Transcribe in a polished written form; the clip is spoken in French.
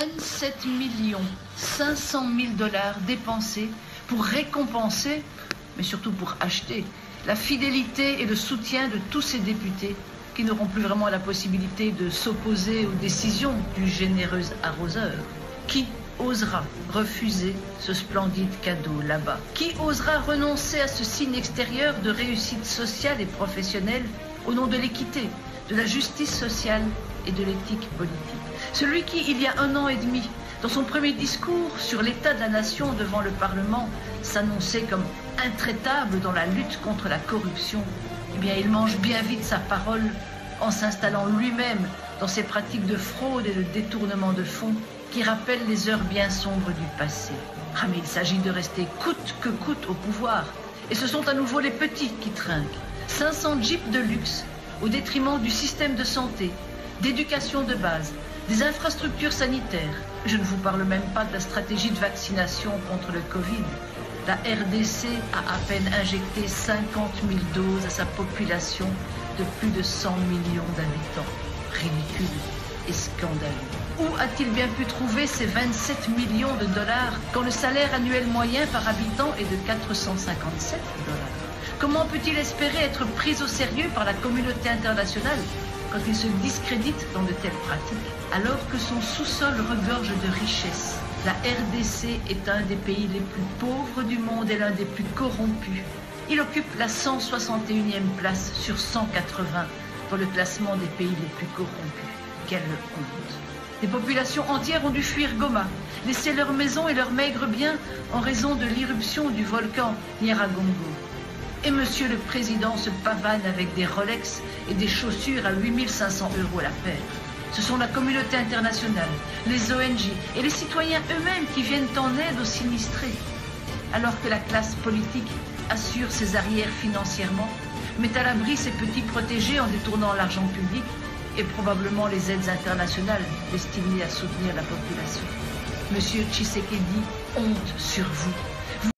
27 500 000 dollars dépensés pour récompenser, mais surtout pour acheter, la fidélité et le soutien de tous ces députés qui n'auront plus vraiment la possibilité de s'opposer aux décisions du généreux arroseur. Qui osera refuser ce splendide cadeau là-bas? Qui osera renoncer à ce signe extérieur de réussite sociale et professionnelle au nom de l'équité, de la justice sociale et de l'éthique politique? Celui qui, il y a 1 an et demi, dans son premier discours sur l'état de la nation devant le Parlement, s'annonçait comme intraitable dans la lutte contre la corruption, eh bien, il mange bien vite sa parole en s'installant lui-même dans ses pratiques de fraude et de détournement de fonds qui rappellent les heures bien sombres du passé. Ah, mais il s'agit de rester coûte que coûte au pouvoir. Et ce sont à nouveau les petits qui trinquent. 500 jeeps de luxe au détriment du système de santé, d'éducation de base, des infrastructures sanitaires. Je ne vous parle même pas de la stratégie de vaccination contre le Covid. La RDC a à peine injecté 50 000 doses à sa population de plus de 100 millions d'habitants. Ridicule et scandaleux. Où a-t-il bien pu trouver ces 27 millions de dollars quand le salaire annuel moyen par habitant est de 457 dollars? Comment peut-il espérer être pris au sérieux par la communauté internationale quand il se discrédite dans de telles pratiques, alors que son sous-sol regorge de richesses? La RDC est un des pays les plus pauvres du monde et l'un des plus corrompus. Il occupe la 161e place sur 180 dans le classement des pays les plus corrompus. Quelle honte! Des populations entières ont dû fuir Goma, laisser leurs maisons et leurs maigres biens en raison de l'irruption du volcan Nyiragongo. Et Monsieur le Président se pavane avec des Rolex et des chaussures à 8 500 € la paire. Ce sont la communauté internationale, les ONG et les citoyens eux-mêmes qui viennent en aide aux sinistrés. Alors que la classe politique assure ses arrières financièrement, met à l'abri ses petits protégés en détournant l'argent public et probablement les aides internationales destinées à soutenir la population. Monsieur Tshisekedi, honte sur vous.